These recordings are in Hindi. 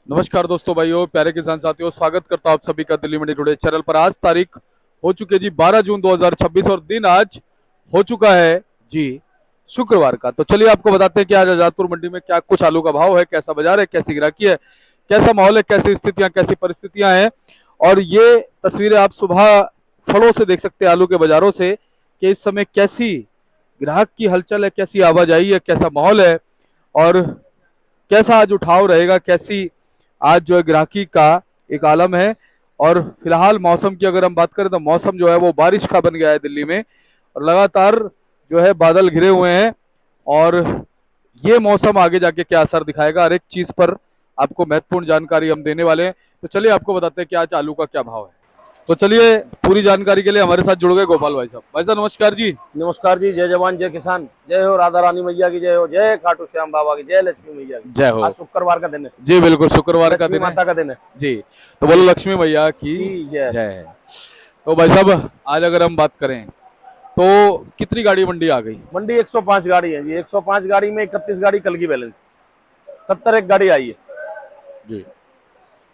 नमस्कार दोस्तों, भाइयों, प्यारे किसान साथियों, स्वागत करता हूं आप सभी का दिल्ली मंडी टुडे चैनल पर। आज तारीख हो चुकी है जी 12 जून 2026 और दिन आज हो चुका है जी शुक्रवार का। तो चलिए आपको बताते हैं कि आज आजादपुर मंडी में क्या कुछ आलू का भाव है, कैसा बाजार है, कैसी गिराकी है, कैसा माहौल है, कैसी स्थितियां, कैसी परिस्थितियां हैं। और ये तस्वीरें आप सुबह फलों से देख सकते हैं, आलू के बाजारों से, कि इस समय कैसी ग्राहक की हलचल है, कैसी आवाजाही है, कैसा माहौल है और कैसा आज उठाव रहेगा, कैसी आज जो है ग्राहकी का एक आलम है। और फिलहाल मौसम की अगर हम बात करें तो मौसम जो है वो बारिश का बन गया है दिल्ली में, और लगातार जो है बादल घिरे हुए हैं। और ये मौसम आगे जाके क्या असर दिखाएगा, हर एक चीज पर आपको महत्वपूर्ण जानकारी हम देने वाले हैं। तो चलिए आपको बताते हैं कि आज आलू का क्या भाव है। तो चलिए पूरी जानकारी के लिए हमारे साथ जुड़ गए गोपाल भाई साहब। भाई साहब नमस्कार जी। नमस्कार जी। जय जवान जय किसान। जय हो राधा रानी मैया की जय हो, जय खाटू श्याम बाबा की जय, लक्ष्मी मैया की जय हो। आज शुक्रवार का दिन है जी बिल्कुल, शुक्रवार का लक्ष्मी दिन है माता का दिन है जी। तो बोलो लक्ष्मी मैया की जय। जय। तो भाई साहब आज अगर हम बात करें तो कितनी गाड़ी मंडी आ गई? मंडी 105 गाड़ी है जी। 105 गाड़ी में 31 गाड़ी कल की बैलेंस, 70 एक गाड़ी आई है जी।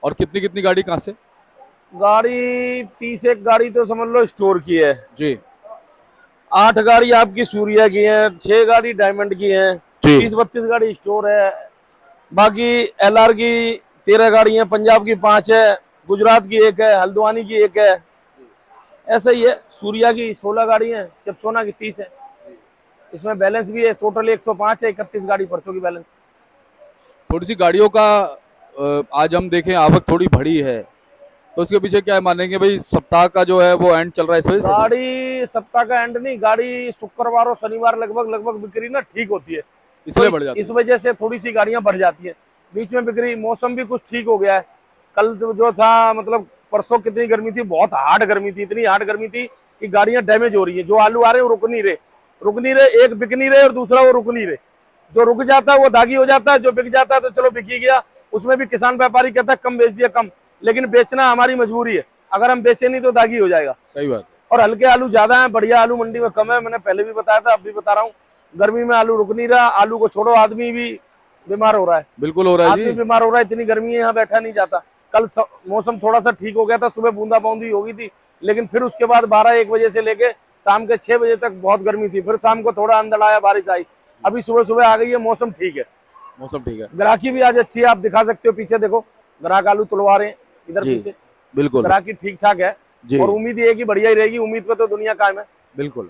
और कितनी कितनी गाड़ी कहाँ से? गाड़ी 30 एक गाड़ी तो समझ लो स्टोर की है जी 8 गाड़ी आपकी सूर्या की है, 6 गाड़ी डायमंड की है, जी 30-32 गाड़ी स्टोर है। बाकी एलआर की 13 गाड़ी है, पंजाब की 5 है, गुजरात की 1 है, हल्द्वानी की 1 है। ऐसा ही है। सूर्या की 16 गाड़ी है, चिपसोना की 30 है। इसमें बैलेंस भी है, टोटल 105 है, 31 गाड़ी पर्चों की बैलेंस। थोड़ी सी गाड़ियों का आज हम देखें आवक थोड़ी बढ़ी है, तो उसके पीछे क्या मानेंगे भाई? सप्ताह का जो है वो एंड चल रहा है इस वजह से? गाड़ी सप्ताह का एंड नहीं, गाड़ी शुक्रवार और शनिवार लगभग लगभग बिक्री ना ठीक होती है, इसलिए तो बढ़ जाती इस वजह से थोड़ी सी गाड़ियां बढ़ जाती हैं बीच में बिक्री। मौसम भी कुछ ठीक हो गया है। कल जो था मतलब परसों कितनी गर्मी थी, बहुत हार्ड गर्मी थी, इतनी हार्ड गर्मी थी कि गाड़ियां डैमेज हो रही है। जो आलू आ रहे हैं वो रुक नहीं रहे, एक बिक नहीं रहे और दूसरा वो रुक नहीं रहे। जो रुक जाता है वो दागी हो जाता है, जो बिक जाता है तो चलो बिक ही गया। उसमें भी किसान व्यापारी कहता है कम बेच दिया कम, लेकिन बेचना हमारी मजबूरी है, अगर हम बेचे नहीं तो दागी हो जाएगा। सही बात है। और हल्के आलू ज्यादा है, बढ़िया आलू मंडी में कम है। मैंने पहले भी बताया था, अब भी बता रहा हूँ, गर्मी में आलू रुक नहीं रहा। आलू को छोड़ो, आदमी भी बीमार हो रहा है। बिल्कुल हो रहा है आदमी जी। बीमार हो रहा है, इतनी गर्मी है, यहाँ बैठा नहीं जाता। कल मौसम थोड़ा सा ठीक हो गया था, सुबह बूंदाबांदी हो गई थी, लेकिन फिर उसके बाद 12-1 बजे से लेके शाम के 6 बजे तक बहुत गर्मी थी। फिर शाम को थोड़ा अंदर आया, बारिश आई, अभी सुबह सुबह आ गई है, मौसम ठीक है। मौसम ठीक है ग्राहकी भी आज अच्छी है, आप दिखा सकते हो, पीछे देखो ग्राहक आलू तुलवा रहे हैं इधर जी। पीछे। बिल्कुल ग्राहकी ठीक ठाक है जी। और उम्मीद ये है कि बढ़िया ही रहेगी। उम्मीद पे तो दुनिया कायम है। बिल्कुल।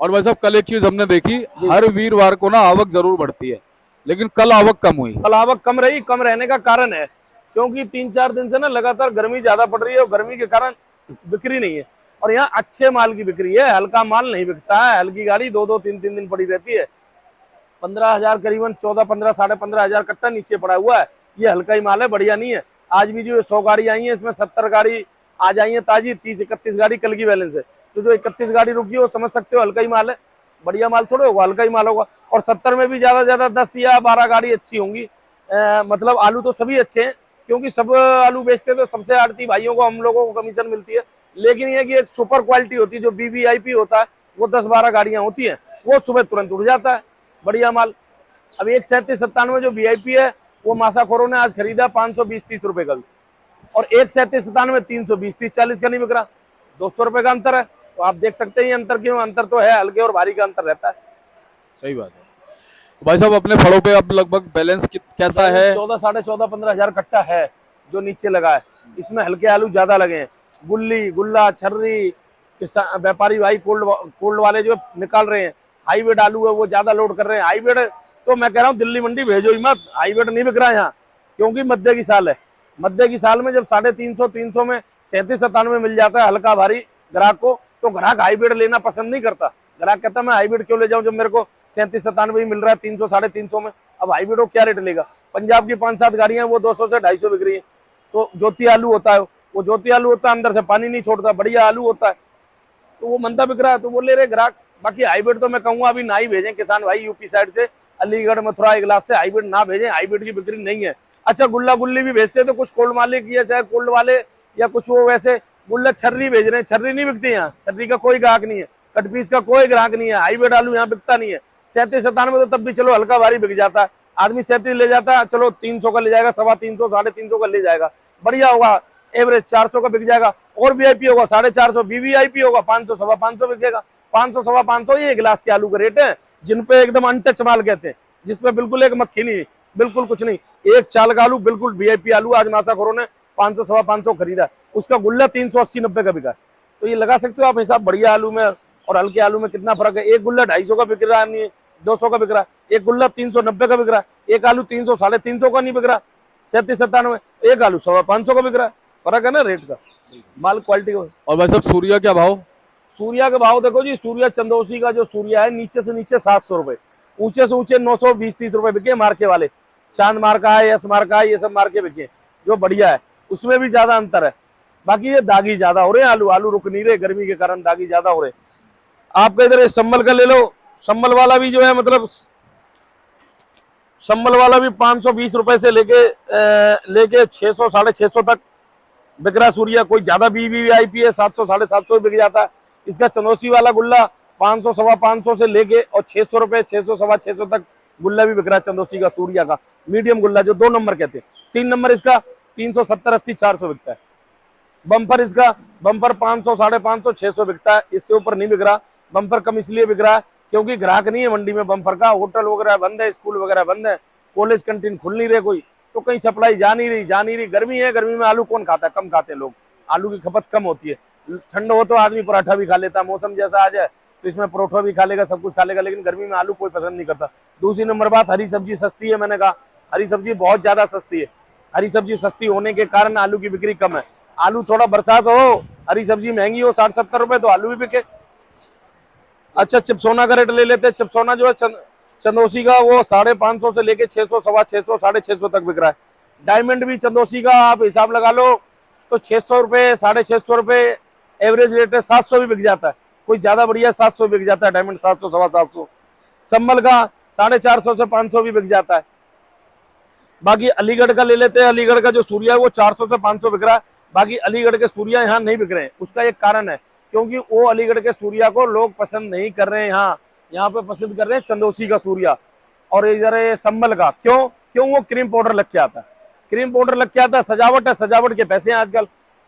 और भाई साहब कल एक चीज हमने देखी, जी। हर वीरवार को ना आवक जरूर बढ़ती है, लेकिन कल आवक कम हुई। कल आवक कम रही। कम रहने का कारण है क्योंकि 3-4 दिन से ना लगातार गर्मी ज्यादा पड़ रही है और गर्मी के कारण बिक्री नहीं है। और यहाँ अच्छे माल की बिक्री है, हल्का माल नहीं बिकता है। हल्की गाड़ी 2-2, 3-3 दिन पड़ी रहती है। 15,000 करीबन 14-15, 15,500 कट्टा नीचे पड़ा हुआ है। ये हल्का ही माल है, बढ़िया नहीं है। आज भी जो 100 गाड़ी आई है, इसमें 70 गाड़ी आज आई है ताजी, 30-31 गाड़ी कल की बैलेंस है। तो जो 31 गाड़ी रुकी हो, समझ सकते हो हल्का ही माल है, बढ़िया माल थोड़े होगा, हल्का ही माल होगा। और 70 में भी ज्यादा ज्यादा 10 या 12 गाड़ी अच्छी होंगी। मतलब आलू तो सभी अच्छे हैं, क्योंकि सब आलू बेचते हैं तो सबसे आड़ती भाइयों को, हम लोगों को कमीशन मिलती है। लेकिन ये कि एक सुपर क्वालिटी होती है, जो BVIP होता है, वो 10-12 गाड़ियां होती हैं, वो सुबह तुरंत उड़ जाता है, बढ़िया माल। अब 137-97 जो VIP है, वो मासाखोरों ने आज खरीदा 520-30 रुपए का भी, और 137-97 320-30-40 का नहीं बिक रहा। 200 रुपए का अंतर है। तो आप देख सकते हैं अंतर क्यों, अंतर तो है, हल्के और भारी का अंतर रहता है। सही बात है। तो भाई साहब अपने फलों पे अब लगभग बैलेंस कैसा है? 14, 14.5, 15,000 कट्टा है जो नीचे लगा है। इसमें हल्के आलू ज्यादा लगे हैं, गुल्ली गुल्ला छर्री। किसान व्यापारी भाई कोल्ड वाले जो निकाल रहे हैं, हाईब्रिड आलू है वो ज्यादा लोड कर रहे हैं। हाईब्रिड तो मैं कह रहा हूँ दिल्ली मंडी भेजो ही मत, हाईब्रिड नहीं बिक रहा है यहाँ, क्योंकि मध्य की साल है। मध्य की साल में जब 350-300 में 37-97 मिल जाता है हल्का भारी ग्राहक को, तो ग्राहक हाईब्रिड लेना पसंद नहीं करता। ग्राहक कहता मैं हाईब्रिड क्यों ले जाऊं जब मेरे को 37-97 मिल रहा है 300-350 में। अब हाईब्रिड को क्या रेट लेगा? पंजाब की 5-7 गाड़ियां वो 200 से 250 बिक रही है। तो ज्योति आलू होता है, वो ज्योति आलू होता है, अंदर से पानी नहीं छोड़ता, बढ़िया आलू होता है, तो वो मंदा बिक रहा है, तो वो ले रहे ग्राहक। बाकी हाईब्रिड तो मैं कहूंगा अभी ना ही भेजें किसान भाई, यूपी साइड से, अलीगढ़ मथुरा इगलास से हाईब्रिड ना भेजें, हाईब्रिड की बिक्री नहीं है। अच्छा गुल्ला गुल्ली भी भेजते हैं तो कुछ कोल्ड मालिक या चाहे कोल्ड वाले या कुछ वो वैसे गुल्लक छर्री भेज रहे हैं, छर्री नहीं बिकती यहाँ, छर्री का कोई ग्राहक नहीं है, कटपीस का कोई ग्राहक नहीं है, हाईब्रिड आलू यहाँ बिकता नहीं है। 37-97 तो तब भी चलो हल्का भारी बिक जाता है, आदमी 37 ले जाता है, चलो 300 का ले जाएगा, 350, 350 का ले जाएगा, बढ़िया होगा। एवरेज 400 का बिक जाएगा। और वीआईपी होगा 450, वीवीआईपी होगा 500, 550 बिकेगा। 500, 550 ये गिलास के आलू का रेट है, जिन पे एकदम अनटच माल कहते हैं, जिसपे बिल्कुल एक मक्खी नहीं, बिल्कुल कुछ नहीं। एक चाल का आलू बिल्कुल वीआईपी आलू आज मासाखोरों ने 500, 550 खरीदा, उसका गुल्ला 380, 90 का बिका। तो ये लगा सकते हो आप हिसाब, बढ़िया आलू में और हल्के आलू में कितना फर्क है। एक गुल्ला 250 का बिक रहा है, नहीं 200 का बिक रहा है, एक गुल्ला 390 का बिक रहा है, एक आलू 300, 350 का नहीं बिक रहा, 37, 97, एक आलू 550 का बिक रहा है। फर्क है ना रेट का, माल क्वालिटी का। और भाई साहब सूर्या क्या भाव? सूर्या के भाव देखो जी, सूर्या चंदौसी का जो सूर्या है नीचे से नीचे 700 रुपए, ऊंचे से ऊंचे 920-30 रुपए बिके मार्के वाले। चांद मार्का है, यस मार्का है, ये सब मार्के बिके जो बढ़िया है, उसमें भी ज्यादा अंतर है। बाकी ये दागी ज्यादा हो रहे हैं आलू, आलू रुक नहीं रहे गर्मी के कारण, दागी ज्यादा हो रहे। आपका इधर संभल का ले लो, संभल वाला भी जो है मतलब संभल वाला भी 520 रुपए से लेके 600, 650 तक बिक रहा सूर्या। कोई ज्यादा वीवीआईपी है 700, 750 बिक जाता है। इसका चंदौसी वाला गुल्ला 500, 550 से लेके और 600 रुपए, 600, 650 तक गुल्ला भी बिक रहा है चंदौसी का सूर्या का, मीडियम गुल्ला जो 2 नंबर कहते हैं। 3 नंबर इसका 370, 80, 400 बिकता है। बम्पर इसका बम्पर 500, 550, 600 बिकता है, इससे ऊपर नहीं बिक रहा। बम्पर कम इसलिए बिक रहा है क्योंकि ग्राहक नहीं है मंडी में बम्पर का, होटल वगैरह बंद है, स्कूल वगैरह बंद है, कॉलेज कैंटीन खुल नहीं रहे कोई, तो कहीं सप्लाई जा नहीं रही। गर्मी है, गर्मी में आलू कौन खाता है, कम खाते हैं लोग, आलू की खपत कम होती है। ठंड हो तो आदमी पराठा भी खा लेता, मौसम जैसा आ जाए तो इसमें परोठा भी खा लेगा, सब कुछ खा लेगा, लेकिन गर्मी में आलू कोई पसंद नहीं करता। दूसरी नंबर बात, हरी सब्जी सस्ती है, मैंने कहा हरी सब्जी बहुत ज्यादा सस्ती है। हरी सब्जी सस्ती होने के कारण आलू की बिक्री कम है। आलू थोड़ा बरसात हो, हरी सब्जी महंगी हो 60-70 रुपए, तो आलू भी बिके। अच्छा चिपसोना का रेट ले लेते हैं। चिपसोना जो है चंदौसी का वो 550 से लेके 600, 650, 650 तक बिक रहा है। डायमंड भी चंदौसी का आप हिसाब लगा लो तो 600 रुपए, 650 रुपए एवरेज रेट है। 700 भी बिक जाता है, कोई ज्यादा बढ़िया 700 बिक जाता है डायमंड, 700, 750। संभल का 450 से 500 भी बिक जाता है। बाकी अलीगढ़ का ले लेते हैं। अलीगढ़ का जो सूर्या है वो 400 से 500 बिक रहा है। बाकी अलीगढ़ के सूर्या यहाँ नहीं बिक रहे हैं, उसका एक कारण है क्योंकि वो अलीगढ़ के सूर्या को लोग पसंद नहीं कर रहे हैं। यहाँ पे पसंद कर रहे हैं चंदौसी का सूर्या और इधर संभल का। क्यों वो क्रीम पाउडर लग के आता है, क्रीम पाउडर लग के आता है, सजावट है, सजावट के पैसे हैं।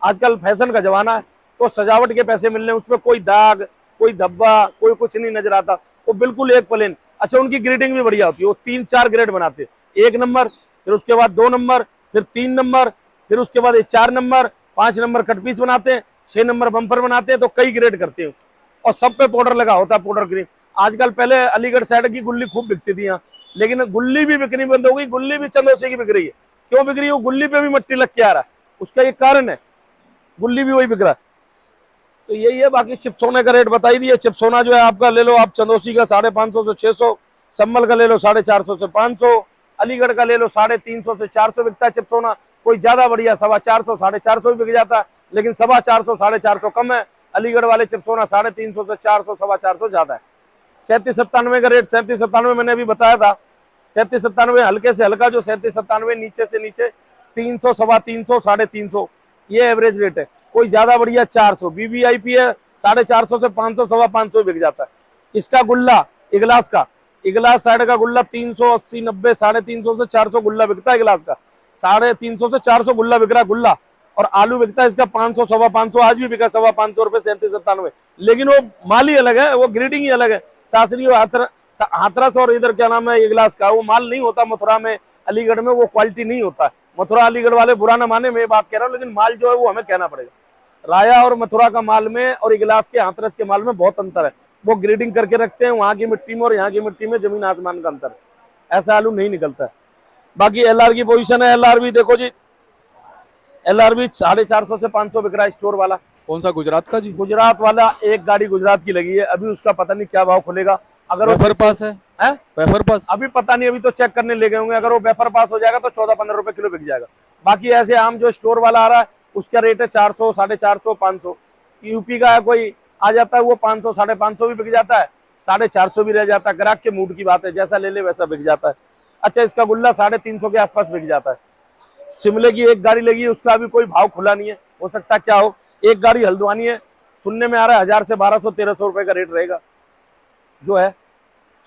आजकल फैशन का जमाना है तो सजावट के पैसे मिल रहे हैं, उसमें कोई दाग, कोई धब्बा, कोई कुछ नहीं नजर आता, वो बिल्कुल एक प्लेन। अच्छा उनकी ग्रेडिंग भी बढ़िया होती है, वो 3-4 ग्रेड बनाते हैं, 1 नंबर, फिर उसके बाद 2 नंबर, फिर 3 नंबर, फिर उसके बाद 4 नंबर, 5 नंबर कट पीस बनाते हैं, 6 नंबर बम्पर बनाते हैं, तो कई ग्रेड करते हैं और सब पे पाउडर लगा होता है, पाउडर क्रीम। आजकल पहले अलीगढ़ साइड की गुल्ली खूब बिकती थी यहाँ, लेकिन गुल्ली भी बिकनी बंद हो गई। गुल्ली भी चंदौसी की बिक रही है। क्यों बिक रही है? गुल्ली पे भी मट्टी लग के आ रहा है, उसका एक कारण है, गुल्ली भी वही बिक रहा है। तो यही है। बाकी चिपसोने का रेट बता ही दिया। चिपसोना जो है आपका ले लो आप चंदौसी का 550 से 600, संभल का ले लो 450 से 500, अलीगढ़ का ले लो 350 से 400 बिकता है चिपसोना। कोई ज्यादा बढ़िया 450, 450 भी बिक जाता है, लेकिन 450, 450 कम है। अलीगढ़ वाले चिपसोना 350 से 400, 450 ज्यादा है। 37-97 का रेट, 37-97 मैंने अभी बताया था। 37-97 हल्के से हल्का जो 37-97, नीचे से नीचे 300, 350, 350 ये एवरेज रेट है। कोई ज्यादा बढ़िया 400 वीवीआईपी है, 450 से 500, 550 बिक जाता है। इसका गुल्ला इगलास का, इगलास साइड का गुल्ला 380, 90, 350 से 400 गुल्ला बिकता है इगलास का। 350 से 400 गुल्ला बिक रहा है गुल्ला। और आलू बिकता है इसका 500, 550, आज भी बिका 550 रुपए, 37-97। लेकिन वो माल ही अलग है, वो ग्रेडिंग ही अलग है। सासरी और हाथरस और इधर क्या नाम है इगलास का, वो माल नहीं होता मथुरा में, अलीगढ़ में वो क्वालिटी नहीं होता है। मथुरा अलीगढ़ वाले बुरा ना माने, मैं बात कह रहा हूँ, लेकिन माल जो है वो हमें कहना पड़ेगा। राया और मथुरा का माल में और इगलास के हाथरस के माल में बहुत अंतर है। वो ग्रेडिंग करके रखते हैं, वहां की मिट्टी में और यहाँ की मिट्टी में जमीन आसमान का अंतर है। ऐसा आलू नहीं निकलता है। बाकी एलआर की पोजीशन है। एलआर भी देखो जी, एलआर भी 450 से 500 बिक रहा है स्टोर वाला। कौन सा? गुजरात का जी? गुजरात वाला, एक गाड़ी गुजरात की लगी है, अभी उसका पता नहीं क्या भाव खुलेगा। अगर वेफर पास है, वेफर पास अभी पता नहीं, अभी तो चेक करने ले गए होंगे। अगर वो वेफर पास हो जाएगा तो 14-15 रुपए किलो बिक जाएगा। बाकी ऐसे आम जो स्टोर वाला आ रहा है उसका रेट है 400, 450, 500। यूपी का है कोई आ जाता है वो 500, 550 भी बिक जाता है, 450 भी रह जाता है। ग्राहक के मूड की बात है, जैसा ले ले वैसा बिक जाता है। अच्छा इसका गुल्ला 350 के आसपास बिक जाता है। शिमले की एक गाड़ी लगी है, उसका अभी कोई भाव खुला नहीं है, हो सकता है क्या हो। एक गाड़ी हल्द्वानी है, सुनने में आ रहा है 1000 से 1200, 1300 रुपए का रेट रहेगा, जो है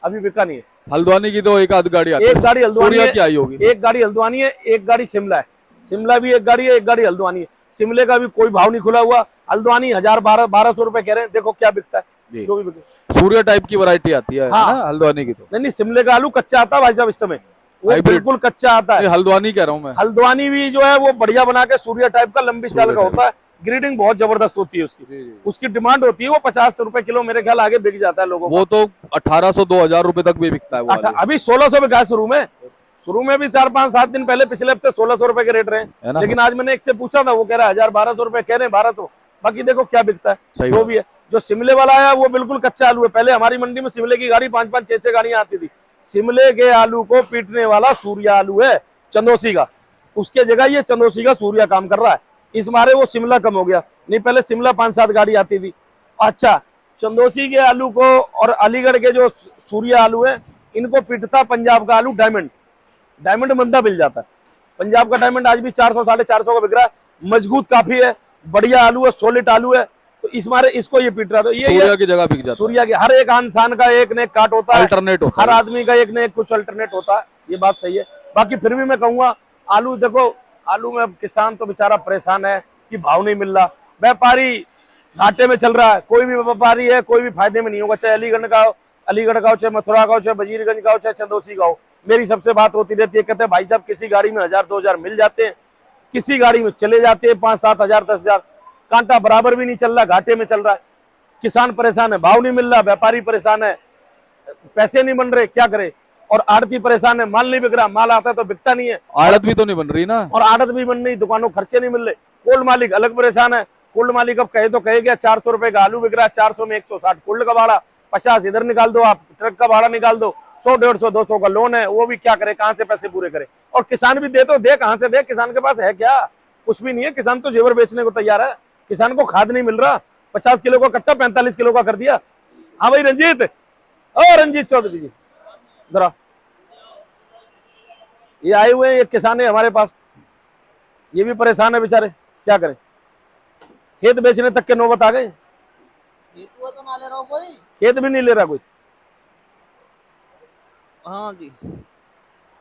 अभी बिका नहीं है। हल्द्वानी की तो एक आध गाड़ी आती है, एक गाड़ी हल्द्वानी सूर्या है, की आई होगी। एक गाड़ी हल्द्वानी है, एक गाड़ी शिमला है। शिमला भी एक गाड़ी है, एक गाड़ी हल्द्वानी है। शिमले का भी कोई भाव नहीं खुला हुआ। हल्द्वानी 1000-1200 रुपए कह रहे हैं। देखो क्या बिकता है, जी। जो भी बिके। सूर्या टाइप की वैरायटी आती है हाँ। ना हल्द्वानी की तो। नहीं नहीं, शिमले का आलू कच्चा आता है भाई साहब, इस समय वो हाइब्रिड। बिल्कुल कच्चा आता ये है। हल्द्वानी कह रहा हूँ मैं। हल्द्वानी भी जो है वो बढ़िया बना के सूर्या टाइप का लंबी चाल सूर्या का होता है। ग्रीडिंग बहुत जबरदस्त होती है उसकी। जी, जी। उसकी डिमांड होती है, वो 50 रुपए किलो मेरे ख्याल आगे बिक जाता है लोगों वो तो 1800-2000 रुपए तक भी बिकता है वो का। आलू, अभी 1600 बिका है शुरू में। शुरू में भी 4-5-7 दिन पहले पिछले हफ्ते 1600 रुपए के रेट रहे है ना? लेकिन आज मैंने एक से पूछा था, वो कह रहा है 1000-1200 रुपए कह रहे हैं, 1200। बाकी देखो क्या बिकता है, सही जो बात। भी है। जो शिमले वाला है वो बिल्कुल कच्चा आलू है। पहले हमारी मंडी में शिमले की गाड़ी 5-5 6-6 गाड़ियां आती थी। शिमले के आलू को पीटने वाला सूर्या आलू है, चंदोसी का। उसके जगह ये चंदोसी का सूर्या काम कर रहा है। इस मारे वो शिमला कम हो गया, नहीं पहले शिमला 5-7 गाड़ी आती थी। अच्छा, चंदोसी के आलू को और अलीगढ़ के जो सूर्या आलू है, इनको पीटता पंजाब का आलू डायमंड। डायमंड मंदा मिल जाता है। पंजाब का डायमंड आज भी 400-450 का बिक रहा है। मजबूत काफी है, बढ़िया आलू है, सॉलिड आलू है। तो इस मारे इसको ये पीट रहा था। ये सूर्या की जगह बिक जाता है। सूर्या के हर एक इंसान का एक न एक काट होता है, अल्टरनेट होता हर है। आदमी का एक न एक कुछ अल्टरनेट होता है। ये बात सही है। बाकी फिर भी मैं कहूंगा, आलू देखो, आलू में किसान तो बेचारा परेशान है कि भाव नहीं मिल रहा। व्यापारी घाटे में चल रहा है। कोई भी व्यापारी है, कोई भी फायदे में नहीं होगा, चाहे अलीगढ़ का हो, चाहे मथुरा का हो, चाहे वजीरगंज का हो, चाहे चंदौसी का हो। मेरी सबसे बात होती रहती है, कहते हैं भाई साहब किसी गाड़ी में 1000-2000 मिल जाते हैं, किसी गाड़ी में चले जाते हैं 5-7 हजार 10,000। कांटा बराबर भी नहीं चल रहा, घाटे में चल रहा है। किसान परेशान है, भाव नहीं मिल रहा, व्यापारी परेशान है, पैसे नहीं बन रहे, क्या करे। और आड़ती परेशान है, माल नहीं बिक रहा, माल आता है तो बिकता नहीं है। आड़त भी तो नहीं बन रही ना। और आड़त भी बन रही, दुकानों खर्चे नहीं मिल रहे। कोल्ड मालिक अलग परेशान है। कोल्ड मालिक अब कहे तो कहे गया 400 रुपए का आलू बिक रहा है, 400 में 160 कोल्ड का भाड़ा, 50 इधर निकाल दो, आप ट्रक का भाड़ा निकाल दो, 100-150-200 का लोन है, वो भी क्या करे, कहां से पैसे पूरे करे। और किसान भी दे तो दे कहां से दे, किसान के पास है क्या, कुछ भी नहीं है। किसान तो जेवर बेचने को तैयार है। किसान को खाद नहीं मिल रहा, 50 किलो का कट्टा 45 किलो का कर दिया। हाँ भाई रंजीत, ओ रंजीत चौधरी जी जरा, ये आए हुए हैं, ये किसान है हमारे पास, ये भी परेशान है बेचारे, क्या करें। खेत बेचने तक के नौबत आ गए। तो ना ले रहा हो कोई। खेत भी नहीं ले रहा कोई। हाँ जी,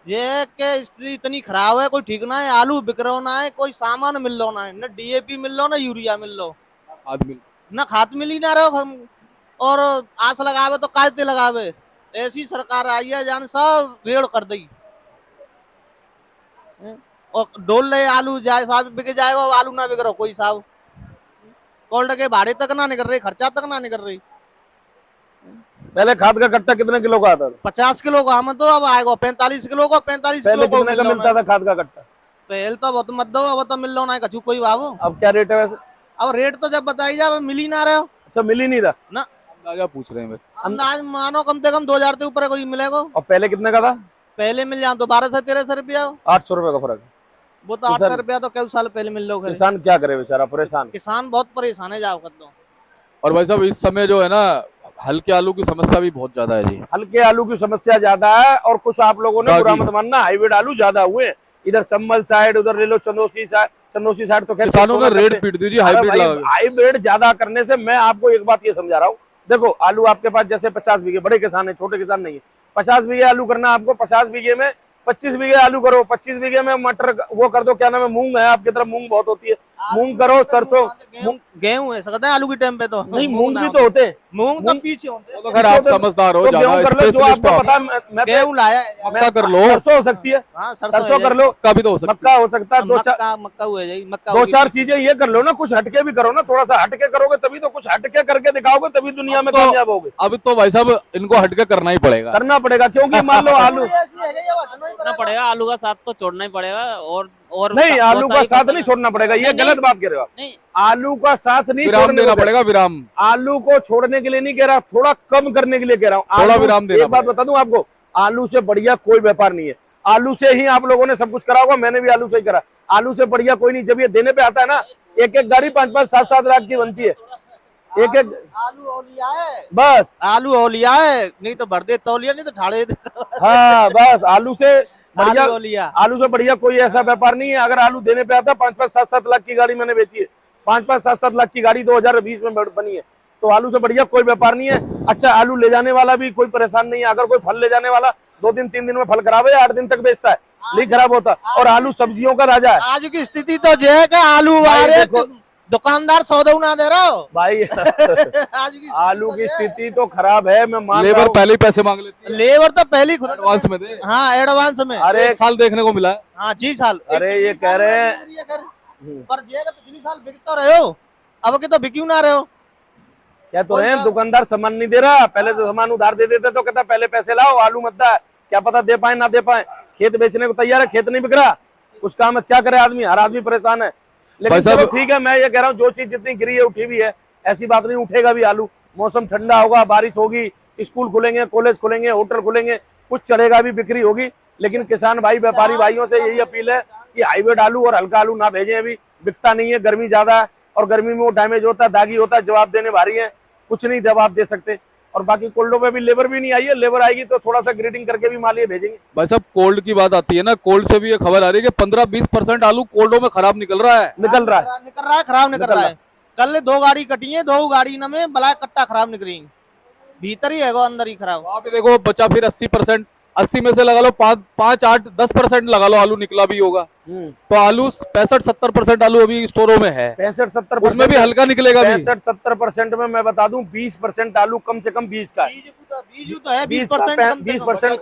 ये के स्थिति इतनी खराब है, कोई ठीक ना है। आलू बिक रहा ना है, कोई सामान मिल लो ना है, न डीएपी मिल लो, ना यूरिया मिल लो, आदमी न खाद मिल ही ना रहो हम। और आस लगावे तो कायदे लगावे। ऐसी सरकार आई है जान सब रेड़ कर दी। और डोल ले आलू जाए साहब बिक जाएगा, आलू ना बिक रहा कोई साहब। कोल्ड के भाड़े तक ना निकल रही, खर्चा तक ना निकल रही। पहले खाद का कट्टा कितने किलो का आता था? 50 किलो का, हम तो अब आएगा 45 किलो का, 45 पहले किलो को कितने का मिलता था खाद का कट्टा? पहले तो बहुत मत दो, अब तो मिल लो ना कछु कोई बाबू। अब क्या रेट है वैसे? अब रेट तो जब बताई जाए मिल ही ना रहे हो अच्छा, मिल ही नहीं रहा ना। अंदाजा पूछ रहे हैं बस। अंदाज मानो कम से कम 2000 से ऊपर कोई मिलेगा। और पहले कितने का था? पहले मिल जाओ तो 1200-1300 रुपया, 800 रुपए का फर्क है। वो तो 800 रुपया तो कई साल पहले मिल लो। किसान क्या करे बेचारा, परेशान। किसान बहुत परेशान है जाओ कर दो। और भाई साहब इस समय जो है ना, हल्के आलू की समस्या भी बहुत ज्यादा है जी। हल्के आलू की समस्या ज्यादा है। और कुछ आप लोगों ने बुरा मत मानना, हाइब्रिड आलू ज्यादा हुए हैं। इधर संभल साइड, उधर ले लो चंदौसी साइड तो किसानों ने रेट पीट दी जी हाइब्रिड लगा के। हाइब्रिड ज्यादा करने से मैं आपको एक बात ये समझा रहा हूँ। देखो आलू आपके पास जैसे 50 बीघे, बड़े किसान है, छोटे किसान नहीं है। 50 बीघे आलू करना आपको, 50 बीघे में 25 बीघे आलू करो, 25 बीघे में मटर वो कर दो, क्या नाम है, मूंग है, आपकी तरफ मूंग बहुत होती है, मूंग करो, सरसों। गेहूं है सकता है आलू के टाइम पे तो नहीं, मूंग भी तो होते हैं। मूंग तो पीछे होते वो तो खैर आप समझदार हो, तो ज्यादा गेहूं कर लो, जो स्पेशलिस्ट आपको हो पता आप। है। मैं गेहूं लाया मक्का कर लो, सरसों हो सकती है, हाँ सरसों कर लो, मक्का भी तो हो सकता मक्का हो सकता है। मक्का हुआ जाए, मक्का दो चार चीजें ये कर लो ना, कुछ हटके भी करो ना, थोड़ा सा हटके करोगे तभी तो, कुछ हटके करके दिखाओगे तभी दुनिया में कामयाब होगे। अब तो भाई साहब इनको हटके करना ही पड़ेगा। करना पड़ेगा, क्योंकि मान लो आलू छोड़ना पड़ेगा, आलू का साथ तो छोड़ना ही पड़ेगा। और नहीं, आलू बहुत का सारी साथ फसल- नहीं छोड़ना पड़ेगा, ये नहीं, गलत बात कह रहे हो आप। नहीं, आलू का साथ नहीं विराम छोड़ने देना को पड़ेगा, विराम। आलू को छोड़ने के लिए नहीं कह रहा, थोड़ा कम करने के लिए कह रहा हूँ। थोड़ा आलू- विराम देना एक बात पड़ेगा। बता दूं आपको, आलू से बढ़िया कोई व्यापार नहीं है। आलू से ही आप लोगों ने सब कुछ करा होगा, मैंने भी आलू से ही करा। आलू से बढ़िया कोई नहीं। जब ये देने पे आता है ना, एक एक गाड़ी 5-5, 7-7 लाख की बनती है, एक एक। आलू ओलिया है, बस आलू ओलिया है, नहीं तो भर दे तौलिया, नहीं तो ठाड़े दे। हाँ, बस आलू से बढ़िया, आलू ओलिया। आलू से बढ़िया कोई ऐसा व्यापार नहीं है। अगर आलू देने पे आता, 5-5, 7-7 लाख की गाड़ी मैंने बेची है। 5-5, 7-7 लाख की गाड़ी 2020 में बनी है। तो आलू से बढ़िया कोई व्यापार नहीं है। अच्छा, आलू ले जाने वाला भी कोई परेशान नहीं है। अगर कोई फल ले जाने वाला 2 दिन 3 दिन में फल खराब है, 8 दिन तक बेचता है, नहीं खराब होता। और आलू सब्जियों का राजा है आज की स्थिति तो ये है कि आलू भाई वाले देखो, दुकानदार सौदा ना दे रहा हो भाई आज की आलू की स्थिति तो खराब है, मैं मान रहा लेबर हूं। पहले ही पैसे मांग लेती है, लेबर तो पहली खुद एडवांस में दे। हाँ एडवांस में अरे 1 साल देखने को मिला है। हाँ जी साल अरे ये कह रहे हैं पर ये कि पिछली साल बिक तो रहे हो, अब के तो बिक्यू ना रहे हो। क्या तो है, दुकानदार सामान नहीं दे रहा। पहले तो सामान उधार दे देते तो कहता पहले पैसे लाओ, आलू मत दा। क्या पता दे पाए ना दे पाए। खेत बेचने को तैयार है, खेत नहीं बिक रहा, कुछ काम है, क्या करे आदमी, हर आदमी परेशान है। लेकिन भाई साहब- चलो ठीक है, मैं ये कह रहा हूँ जो चीज जितनी गिरी है उठी भी है, ऐसी बात नहीं, उठेगा भी आलू। मौसम ठंडा होगा, बारिश होगी, स्कूल खुलेंगे, कॉलेज खुलेंगे, होटल खुलेंगे, कुछ चढ़ेगा भी, बिक्री होगी। लेकिन किसान भाई, व्यापारी भाइयों से यही अपील है कि हाईब्रिड आलू और हल्का आलू ना भेजें, अभी बिकता नहीं है, गर्मी ज्यादा है और गर्मी में वो डैमेज होता है, दागी होता है, जवाब देने भारी है, कुछ नहीं जवाब दे सकते। और बाकी कोल्डो पे भी लेबर भी नहीं आई है, लेबर आएगी तो थोड़ा सा ग्रेडिंग करके भी माल ये भेजेंगे। भाई साहब कोल्ड की बात आती है ना, कोल्ड से भी ये खबर आ रही है कि 15-20% आलू कोल्डो में खराब निकल रहा है। निकल रहा है, निकल रहा है, खराब निकल रहा है। कल 2 गाड़ी कटी है, 2 गाड़ी न में बला कट्टा खराब निकली, भीतर ही है अंदर ही खराब। वहाँ पे देखो बचा फिर 80%, 80 में से लगा लो 5, 8, 10% लगा लो आलू निकला भी होगा, तो आलू 65-70% आलू अभी स्टोरों में है, 65-70% उसमें भी हल्का निकलेगा भी। 65-70% में मैं बता दूं 20% आलू कम से कम 20 का है, बीजू तो है 20%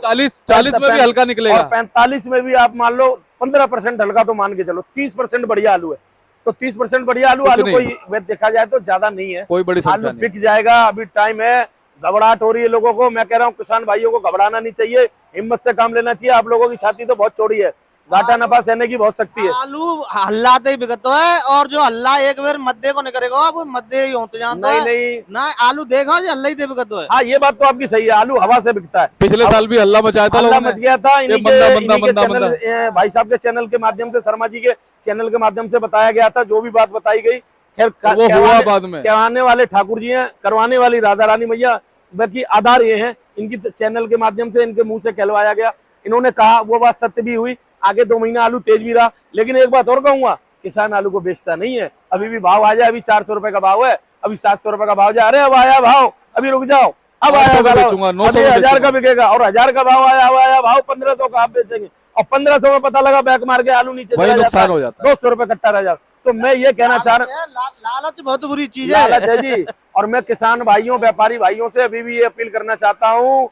40 में भी हल्का निकलेगा। और 45 में भी आप मान लो 15% हल्का तो मान के चलो, 30% बढ़िया आलू है। तो 30% बढ़िया आलू, कुछ आलू नहीं। कोई वैसे देखा जाए तो ज्यादा नहीं है, कोई बड़ी आलू संख्या नहीं। बिक जाएगा, अभी टाइम है। घबराहट हो रही है लोगों को, मैं कह रहा हूँ किसान भाइयों को घबराना नहीं चाहिए, हिम्मत से काम लेना चाहिए। आप लोगों की छाती तो बहुत चौड़ी है, घाटा नफा सहने की बहुत शक्ति है। आलू हल्लाते ही बिकता है, और जो हल्ला एक बार मध्य को निकलेगा आप मध्य ही होते जानता नहीं है नहीं, ना, आलू देखा जो हल्ला ही दे बिकता है। हाँ ये बात तो आपकी सही है, आलू हवा से बिकता है। पिछले साल भी हल्ला मचाया था हल्ला लोगों ने। मच गया था, इन्हीं के मंदा चैनल, भाई साहब के चैनल के माध्यम से, शर्मा जी के चैनल के माध्यम से बताया गया था, जो भी बात बताई गई। खैर वो हुआ बाद में। कहवाने वाले ठाकुर जी हैं, करवाने वाली राधा रानी मैया, बाकी आधार ये हैं, इनकी चैनल के माध्यम से इनके मुंह से कहलवाया गया। इन्होंने कहा, वो बात सत्य भी हुई। आगे 2 महीना आलू तेज भी रहा। लेकिन एक बात और कहूंगा, किसान आलू को बेचता नहीं है। अभी भी भाव आ जाए, अभी 400 रुपए का भाव है, अभी 700 रुपए का भाव जाए, अरे अब आया भाव, अभी रुक जाओ, अब आया 900 में बेचूंगा, 900 में 1000 का बिकेगा, और 1000 का भाव आया, अब आया भाव 1500 का आप बेचेंगे, और 1500 में पता लगा बैक मार के आलू नीचे वही चला नुकसान हो जाता है। 200 रुपए कट्टा रह जाता। तो मैं ये कहना चाह रहा, लालच बहुत बुरी चीज है। लालच है जी। और मैं किसान भाइयों, व्यापारी भाइयों से अभी भी ये अपील करना चाहता हूँ,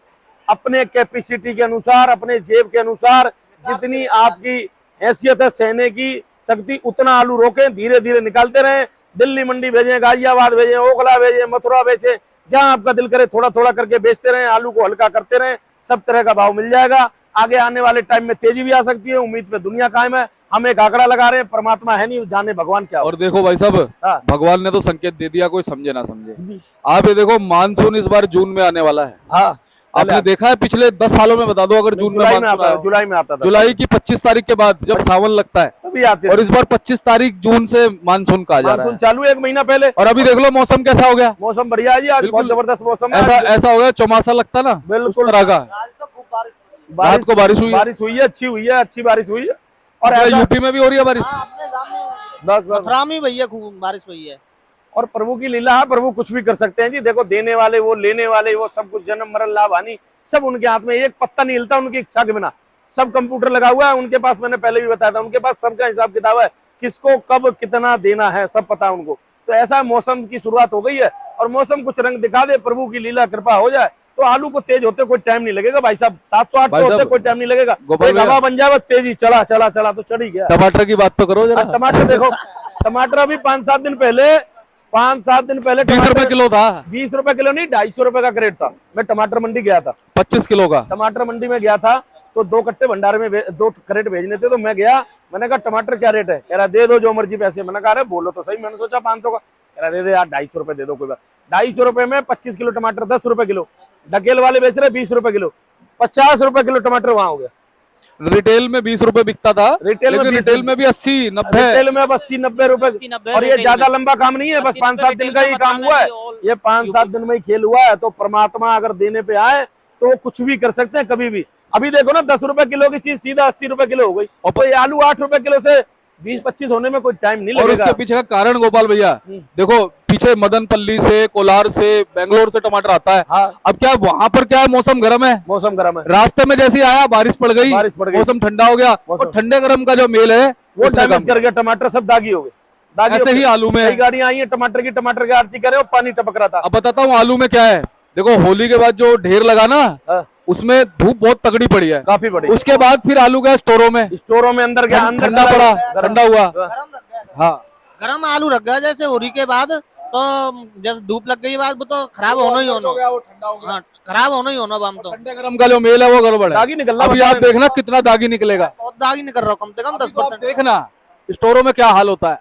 अपने कैपेसिटी के अनुसार, अपने जेब के अनुसार, जितनी आपकी हैसियत है सहने की शक्ति, उतना आलू रोकें, धीरे धीरे निकालते रहें। दिल्ली मंडी भेजें, गाजियाबाद भेजें, ओखला भेजें, मथुरा बेचें, जहां आपका दिल करे थोड़ा थोड़ा करके बेचते रहें, आलू को हल्का करते रहें, सब तरह का भाव मिल जाएगा। आगे आने वाले टाइम में तेजी भी आ सकती है, उम्मीद पे दुनिया कायम है। हम एक आंकड़ा लगा रहे हैं, परमात्मा है नहीं, जाने भगवान क्या हो। और देखो भाई साहब, हाँ। भगवान ने तो संकेत दे दिया, कोई समझे ना समझे। आप ये देखो, मानसून इस बार जून में आने वाला है। हाँ, आपने देखा है पिछले 10 सालों में, बता दो, अगर जून में जुलाई में मानसून आता आया, था, जुलाई में आता था, जुलाई की 25 तारीख के बाद जब सावन लगता है, तभी आते और इस बार 25 तारीख जून से मानसून का आ जा रहा मानसून है। चालू है 1 महीना पहले। और अभी देख लो मौसम कैसा हो गया, मौसम बढ़िया है जी, आज बहुत बिल्कुल। जबरदस्त मौसम है। ऐसा हो गया, चौमासा लगता ना, उस बिल्कुल। तरह का। आज तो खूब रात को बारिश हुई है। बारिश हुई है, अच्छी हुई है, अच्छी बारिश हुई है। और पूरा ऐसा यूपी में भी हो रही है बारिश। अपने गांव में बस बस, मथुरा में भैया खूब बारिश हुई है। और प्रभु की लीला है, प्रभु कुछ भी कर सकते हैं जी। देखो, देने वाले वो, लेने वाले वो, सब कुछ, जन्म मरण लाभ हानि सब उनके हाथ में, एक पत्ता नहीं हिलता उनकी इच्छा के बिना। सब कंप्यूटर लगा हुआ है उनके पास, मैंने पहले भी बताया था, उनके पास सबका हिसाब किताब है, किसको कब कितना देना है सब पता है उनको। तो ऐसा मौसम की शुरुआत हो गई है, और मौसम कुछ रंग दिखा दे, प्रभु की लीला कृपा हो जाए, तो आलू को तेज होते कोई टाइम नहीं लगेगा भाई साहब। 700-800 होते कोई टाइम नहीं लगेगा, गोपाल एक हवा बन जाए, तेजी चला चला चला तो चढ़ ही गया। टमाटर की बात तो करो जरा। टमाटर देखो, टमाटर अभी 5-7 दिन पहले 20 रुपए किलो था। 20 रुपए किलो नहीं, 250 रुपए का क्रेट था। मैं टमाटर मंडी गया था, 25 किलो का। टमाटर मंडी में गया था, तो 2 कट्टे भंडारे में 2 क्रेट भेजने थे। तो मैं गया, मैंने कहा टमाटर क्या रेट है? कह रहा दे दो जो मर्जी पैसे। मैंने कहा अरे बोलो तो सही। मैंने सोचा 500 का, कह रहा दे दे यार 250 रुपए दे दो कोई बात। 250 रुपए में 25 किलो टमाटर 10 रुपए किलो, ढकेल वाले बेच रहे 20 रुपए किलो, 50 रुपए किलो टमाटर वहां हो गया। रिटेल में 20 रुपए बिकता था, रिटेल में 20 रिटेल में भी 80-90। रिटेल में 80-90 रुपए। 80-90 और ये रिटेल ज्यादा में। लंबा काम नहीं है, बस 80-90 5-7 दिन का ही रिटेल काम में हुआ है। बताना ये 5-7 दिन में ही खेल हुआ है। तो परमात्मा अगर देने पे आए तो वो कुछ भी कर सकते हैं कभी भी। अभी देखो ना, 10 रुपए किलो की चीज सीधा 80 रुपए किलो हो गई। तो ये आलू 8 रुपए किलो से 20-25 होने में कोई टाइम नहीं और लगेगा। उसके पीछे का कारण गोपाल भैया, देखो पीछे मदनपल्ली से, कोलार से, बेंगलोर से टमाटर आता है। हाँ। अब क्या वहां पर क्या है, मौसम गर्म है, मौसम गर्म है, रास्ते में जैसे ही आया बारिश पड़ गई, मौसम ठंडा हो गया, और ठंडे गर्म का जो मेल है वो उसने डैमेज कम कर गया, टमाटर सब दागी हो गए। दागी ऐसे हो ही गए। आलू में है। कई गाड़ियां आई हैं टमाटर की आरती करे और पानी टपक रहा था। अब बताता हूँ आलू में क्या है। देखो होली के बाद जो ढेर लगा ना, हाँ, उसमें धूप बहुत तगड़ी पड़ी है, काफी बड़ी। उसके बाद फिर आलू गया स्टोरों में, स्टोरों में अंदर गया, अंदर ठंडा चला पड़ा, गया, ठंडा हुआ। गरम रख गया, हाँ गरम आलू रख गया जैसे होली के बाद, तो जैसे धूप लग गई बाद वो तो खराब होना ही होना। वो ठंडा हो गया। हाँ, खराब होना ही होना बम तो। ठंडे गर्म का जो मेल है वो गड़बड़ है। दागी निकल रहा अभी बता आप रहे हैं। देखना कितना दागी निकलेगा। बहुत दागी नहीं कर रहा, कम से कम 10%। देखना स्टोरों में क्या हाल होता है।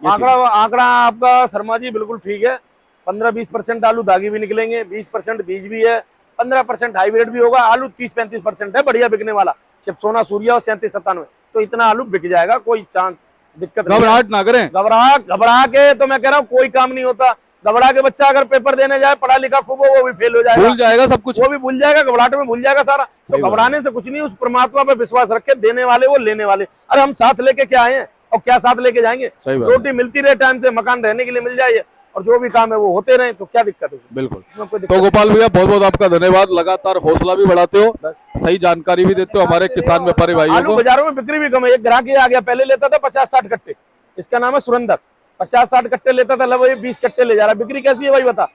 ये चीज़। आंकड़ा आपका शर्मा जी बिल्कुल ठीक है। 15-20% आलू दागी भी निकलेंगे, 20% बीज भी है, 15% हाइब्रिड भी होगा। आलू 30-35% है बढ़िया बिकने वाला। चिपसोना सूर्या और 37-97, तो इतना आलू बिक जाएगा, कोई चांस दिक्कत नहीं है। घबराहट ना करें। घबरा के तो मैं कह रहा हूँ कोई काम नहीं होता। घबरा के बच्चा अगर पेपर देने जाए, पढ़ा लिखा खूब हो, वो भी फेल हो जाएगा, भूल जाएगा सब कुछ। वो भी भूल जाएगा, घबराहट में भूल जाएगा सारा। तो सही बात घबराने से कुछ नहीं, उस परमात्मा पे विश्वास रख के देने वाले वो लेने वाले। अरे हम साथ लेके क्या आए हैं और क्या साथ लेके जाएंगे। सही बात है। रोटी मिलती रहे टाइम से, मकान रहने के लिए मिल जाए, और जो भी काम है वो होते रहे, तो क्या दिक्कत है। बिल्कुल। इसमें कोई तो दिक्कत गोपाल भैया बहुत बहुत आपका धन्यवाद, लगातार हौसला भी बढ़ाते हो, बस। सही जानकारी भी देते हो हमारे किसान व्यापारी भाइयों आलू को। बाजारों में बिक्री भी कम है। एक ग्राहक ये आ गया, पहले लेता था 50-60 कट्टे, इसका नाम है सुरेंद्र। 50-60 कट्टे लेता था, लब ये 20 कट्टे ले जा रहा है। बिक्री कैसी है भाई बता,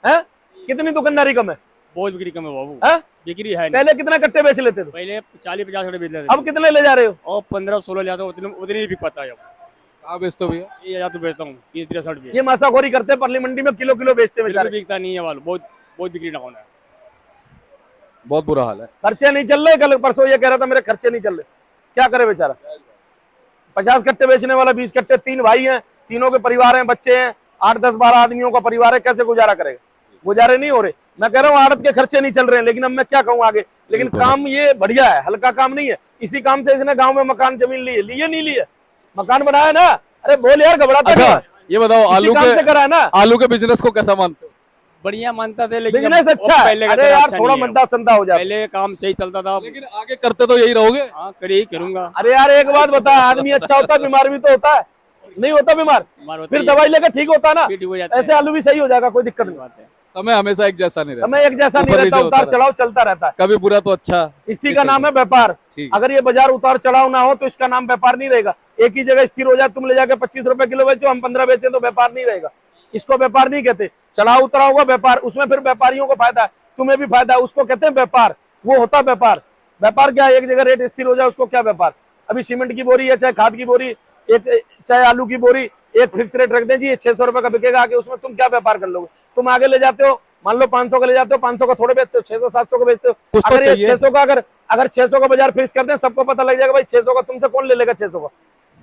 है कितनी दुकानदारी कम है। बहुत बिक्री कम है बाबू, हैं? बिक्री है नहीं। पहले कितना कट्टे बेच लेते थे, पहले 40-50 कट्टे बेच लेते अब कितने ले जा रहे हो। और 15-16 ले जाता हूँ, उतने नहीं बिक पाता है अब। कहाँ बेचते हो भैया? ये या तो बेचता हूँ 30-63 भी ये मासाखोरी करते हैं, परली मंडी में किलो किलो बेचते हैं बिल्कुल बेचारे। बिकता नहीं है वालों, बहुत बहुत बिक्री ना होना है। बहुत बुरा हाल है। खर्चे नहीं चल रहे। कल परसों ये कह रहा था मेरे खर्चे नहीं चल रहे, क्या करे बेचारा। 50 कट्टे बेचने वाला 20 कट्टे, 3 भाई हैं, तीनों के परिवार हैं, बच्चे हैं, 8-10-12 आदमियों का परिवार है, कैसे गुजारा करेगा। गुजारे नहीं हो रहे। मैं कह रहा हूँ आड़त के खर्चे नहीं चल रहे हैं, लेकिन अब मैं क्या कहूँ आगे। लेकिन काम ये बढ़िया है, हल्का काम नहीं है। इसी काम से इसने गांव में मकान जमीन लिए नहीं लिए, मकान बनाया ना। अरे बोल यार, घबराता अच्छा क्या? ये बताओ, इसी आलू काम से करा है ना। आलू के बिजनेस को कैसा मानते हो? बढ़िया मानता थे, लेकिन बिजनेस अब अच्छा है। पहले का अरे तरह यार अच्छा थोड़ा नहीं है। मंदा संदा हो जाए। पहले काम सही चलता था, लेकिन आगे करते तो यही रहोगे। हाँ करी करूंगा। अरे यार एक बात बता, आदमी अच्छा होता है, बीमार भी तो होता है, नहीं होता बीमार, बीमार होता फिर ही दवाई लेकर ठीक होता ना। फिर ठीक हो जाता है। ऐसे आलू भी सही हो जाएगा, कोई दिक्कत नहीं। बात है। समय हमेशा एक जैसा नहीं रहता, समय एक जैसा नहीं ऊपर रहता, नीचे उतार होता चढ़ाव चलता रहता है। कभी बुरा तो अच्छा। इसी का नाम है व्यापार। ठीक। अगर ये बाजार उतार चढ़ाव ना हो तो इसका नाम व्यापार नहीं रहेगा। एक ही जगह स्थिर हो जाए, तुम ले जाके 25 रुपए किलो बेचो, हम 15 बेचे, तो व्यापार नहीं रहेगा। इसको व्यापार नहीं कहते। चढ़ाव उतराव होगा व्यापार, उसमें फिर व्यापारियों को फायदा है, तुम्हें भी फायदा है, उसको कहते हैं व्यापार। वो होता व्यापार। व्यापार क्या है, एक जगह रेट स्थिर हो जाए, उसको क्या व्यापार। अभी सीमेंट की बोरी है, चाहे खाद की बोरी, एक चाहे आलू की बोरी, एक फिक्स रेट रख दें जी, 600 रुपए का बिकेगा, आगे उसमें तुम क्या व्यापार कर लोगे। तुम आगे ले जाते हो, मान लो 500 का ले जाते हो, 500 का थोड़े बेचते हो, 600-700 का बेचते हो। कुछ तो अगर ये चाहिए। 600 का अगर 600 का बाजार फिक्स कर दें, सबको पता लग जाएगा भाई 600 का तुमसे कौन ले लेगा, 600 का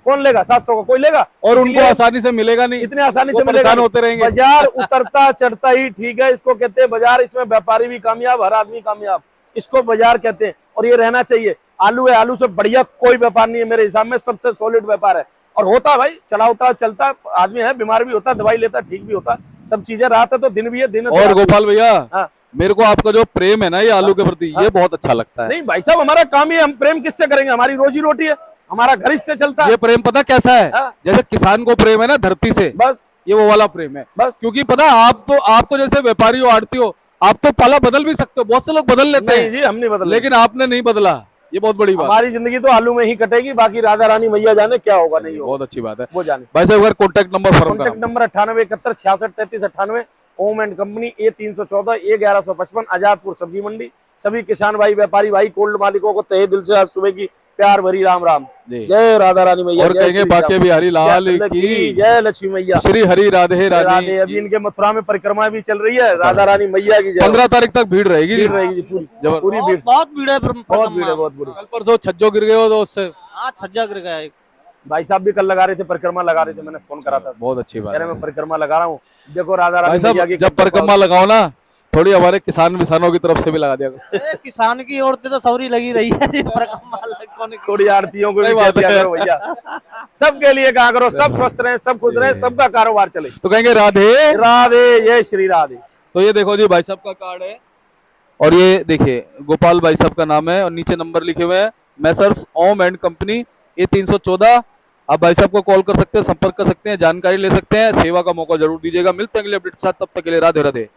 कौन लेगा, 700 का कोई लेगा। और उनको इसलिए आसानी से मिलेगा नहीं, इतने आसानी वो से मिलेगा परेशान नहीं। होते रहेंगे। बाजार उतरता चढ़ता ही ठीक है, इसको कहते हैं बाजार। इसमें व्यापारी भी कामयाब, हर आदमी कामयाब, इसको बाजार कहते हैं, और ये रहना चाहिए। आलू है, आलू से बढ़िया कोई व्यापार नहीं है मेरे हिसाब में, सबसे सॉलिड व्यापार है। और होता है भाई, चला उतरा चलता है, आदमी है, बीमार भी होता है, दवाई लेता है, ठीक भी होता है, सब चीजें। रात है तो दिन भी है, दिन है तो और रात भी है। गोपाल भैया, हाँ। मेरे को आपका जो प्रेम है ना ये आलू के प्रति, ये बहुत अच्छा लगता है। नहीं भाई साहब, हमारा काम ही है, हम प्रेम किससे करेंगे, हमारी रोजी रोटी है, हमारा घर इससे चलता है। ये प्रेम पता कैसा है, हाँ। जैसे किसान को प्रेम है ना धरती से, बस ये वो वाला प्रेम है। बस। क्योंकि पता है, आप तो जैसे व्यापारी हो, आड़ती हो, आप तो पाला बदल भी सकते हो, बहुत से लोग बदल लेते नहीं हैं, जी, हम नहीं बदल, लेकिन आपने नहीं बदला, ये बहुत बड़ी बात है। हमारी जिंदगी तो आलू में ही कटेगी, बाकी राधा रानी मैया जाने क्या होगा, नहीं होगा, बहुत अच्छी बात है। वो जाने। भाई साहब अगर कॉन्टेक्ट नंबर फर्म का contact number 9871663398, ohm and company, A314 A1155, Azadpur सब्जी मंडी। सभी किसान भाई, व्यापारी भाई, कोल्ड मालिकों को तहे दिल से आज सुबह की प्यार भरी राम राम। जी। जय राधा रानी मैया, और जय कहेंगे श्री बाके राम। बिहारी लाल जय की, जय लक्ष्मी मैया, श्री हरि राधे राधे। रानी। अभी इनके मथुरा में परिक्रमा भी चल रही है, राधा रानी मैया की जय। 15 तारीख तक भीड़ रहेगी जी। भीड़ रहेगी जी, पूरी जबर पूरी भीड़, बहुत भीड़ है, बहुत भीड़ है, बहुत भीड़ है। कल परसों छज्जो गिर गए हो तो उससे हाँ, छज्जा गिर गया एक। भाई साहब भी कल लगा रहे थे, परिक्रमा लगा रहे थे, मैंने फोन करा था, बहुत अच्छी बात कह रहे है। मैं परिक्रमा लगा रहा हूँ। देखो राधा भाई रानी मैया साहब की जब परिक्रमा लगाओ ना, थोड़ी हमारे किसान विसानों की तरफ से भी लगा दिया करो। ए, किसान की औरतें तो सवरी लगी रही है परिक्रमा कौन की। थोड़ी आरतियों को भी सही कह बात दिया है। करो भैया, सबके लिए कहा करो, सब स्वस्थ रहे, सब खुश रहे, सबका कारोबार चले। तो कहेंगे राधे राधे, जय श्री राधे। तो ये देखो जी भाई साहब का कार्ड है, और ये देखिए गोपाल भाई साहब का नाम है, और नीचे नंबर लिखे हुए हैं, Messrs ohm and company, A314 आप भाई साहब को कॉल कर सकते हैं, संपर्क कर सकते हैं, जानकारी ले सकते हैं, सेवा का मौका जरूर दीजिएगा। मिलते हैं अगले अपडेट के साथ, तब तक के लिए राधे राधे।